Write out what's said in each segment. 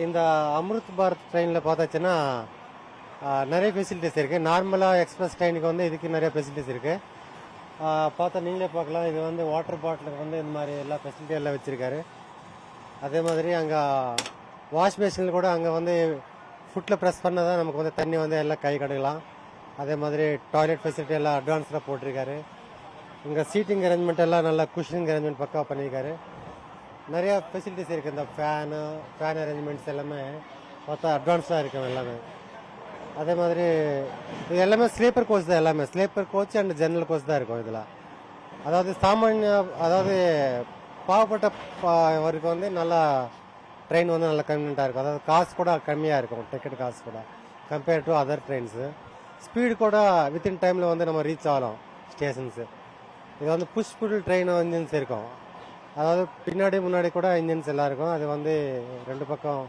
இந்த அம்ருத் பாரத் ட்ரெயினில் பார்த்தாச்சுன்னா நிறைய ஃபெசிலிட்டிஸ் இருக்குது. நார்மலாக எக்ஸ்பிரஸ் ட்ரெயினுக்கு வந்து இதுக்கு நிறைய ஃபெசிலிட்டிஸ் இருக்குது. பார்த்தா நீங்களே பார்க்கலாம். இது வந்து வாட்டர் பாட்டிலுக்கு வந்து இந்த மாதிரி எல்லா ஃபெசிலிட்டி எல்லாம் வச்சுருக்காரு. அதே மாதிரி அங்கே வாஷ் பேஷனில் கூட அங்கே வந்து ஃபுட்டில் ப்ரெஸ் பண்ணால் தான் நமக்கு வந்து தண்ணி வந்து எல்லாம் கை கடுக்கலாம். அதே மாதிரி டாய்லெட் ஃபெசிலிட்டி எல்லாம் அட்வான்ஸாக போட்டிருக்காரு. இங்கே சீட்டிங் அரேஞ்ச்மெண்ட் எல்லாம் நல்லா குஷனிங் அரேஞ்ச்மெண்ட் பக்காவாக பண்ணியிருக்காரு. நிறையா ஃபெசிலிட்டிஸ் இருக்குது. இந்த ஃபேன் அரேஞ்ச்மெண்ட்ஸ் எல்லாமே பார்த்தா அட்வான்ஸாக இருக்கும் எல்லாமே. அதே மாதிரி இது எல்லாமே ஸ்லீப்பர் கோச் தான். எல்லாமே sleeper coach and general coach தான் இருக்கும் இதில். அதாவது அதாவது பாவப்பட்டவருக்கு வந்து நல்லா ட்ரெயின் வந்து நல்லா கன்வீனியண்ட்டாக இருக்கும். அதாவது காசு கூட கம்மியாக இருக்கும், டிக்கெட் காசு கூட compare to other trains. Speed கூட வித்தின் டைமில் வந்து நம்ம ரீச் ஆகலாம் ஸ்டேஷன்ஸு. இது வந்து புஷ் புல் ட்ரெயின் இன்ஜின்ஸ் இருக்கும். அதாவது பின்னாடி முன்னாடி கூட இன்ஜின்ஸ் எல்லாம் இருக்கும். அது வந்து ரெண்டு பக்கம்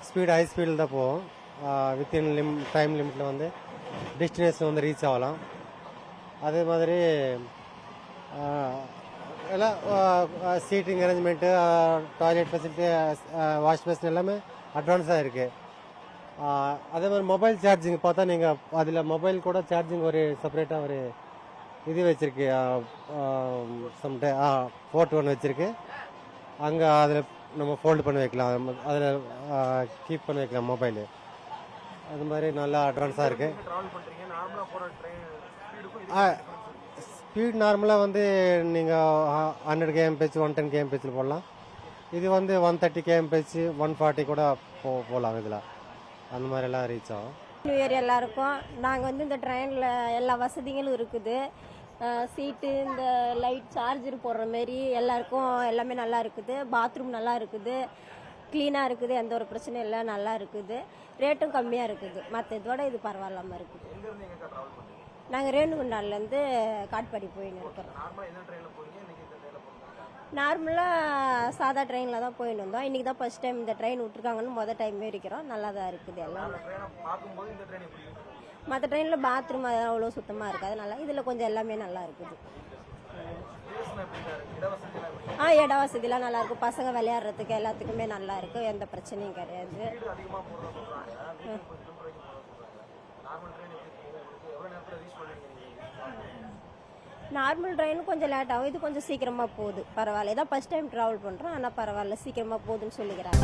ஸ்பீடு ஹை ஸ்பீடில் தான் போகும். வித்தின் டைம் லிமிட்டில் வந்து டெஸ்டினேஷன் வந்து ரீச் ஆகலாம். அதே மாதிரி எல்லாம் seating arrangement, toilet facility, wash basin எல்லாமே அட்வான்ஸாக இருக்குது. அதே மாதிரி மொபைல் சார்ஜிங் பார்த்தா நீங்கள் அதில் மொபைல் கூட சார்ஜிங் ஒரு செப்பரேட்டாக ஒரு இது வச்சுருக்கு. போர்ட் ஒன்று வச்சுருக்கு. அங்கே அதில் நம்ம ஃபோல்டு பண்ணி வைக்கலாம், அதில் கீப் பண்ணி வைக்கலாம் மொபைலு. அது மாதிரி நல்லா அட்வான்ஸாக இருக்குது. ஸ்பீட் நார்மலாக வந்து நீங்கள் 100 kmph 110 kmph போடலாம். இது வந்து 130 kmph 140 கூட போகலாம். இதில் அந்த மாதிரிலாம் ரீச் ஆகும். நியூ இயர் எல்லாருக்கும் நாங்கள் வந்து இந்த ட்ரெயினில் எல்லா வசதிகளும் இருக்குது. சீட்டு, இந்த லைட், சார்ஜர் போடுற மாரி எல்லாருக்கும் எல்லாமே நல்லா இருக்குது. பாத்ரூம் நல்லா இருக்குது, க்ளீனாக இருக்குது, எந்த ஒரு பிரச்சனையும் இல்லை, நல்லா இருக்குது. ரேட்டும் கம்மியாக இருக்குது. மற்ற இதோட இது பரவாயில்லாமல் இருக்குது. நாங்கள் ரேணுகுண்டான்லேருந்து காட்பாடி போயின்னு இருக்கிறோம். நார்மலாக சாதா ட்ரெயினில் தான் போயின்னு வந்தோம். இன்றைக்கி தான் ஃபர்ஸ்ட் டைம் இந்த ட்ரெயின் விட்ருக்காங்கன்னு மொதல் டைம் இருக்கிறோம். நல்லா தான் இருக்குது எல்லாம். மற்ற ட்ரெயினில் பாத்ரூம் அதெல்லாம் அவ்வளோ சுத்தமாக இருக்காது. நல்லா இதில் கொஞ்சம் எல்லாமே நல்லா இருக்குது. இட வசதிலாம் நல்லா இருக்கும். பசங்க விளையாடுறதுக்கு எல்லாத்துக்குமே நல்லா இருக்கும். எந்த பிரச்சனையும் கிடையாது. நார்மல் ட்ரெயின் கொஞ்சம் லேட் ஆகும். இது கொஞ்சம் சீக்கிரமாக போகுது. பரவாயில்ல. இதான் ஃபர்ஸ்ட் டைம் ட்ராவல் பண்ணுறோம். ஆனால் பரவாயில்ல, சீக்கிரமாக போகுதுன்னு சொல்லிக்கிறாங்க.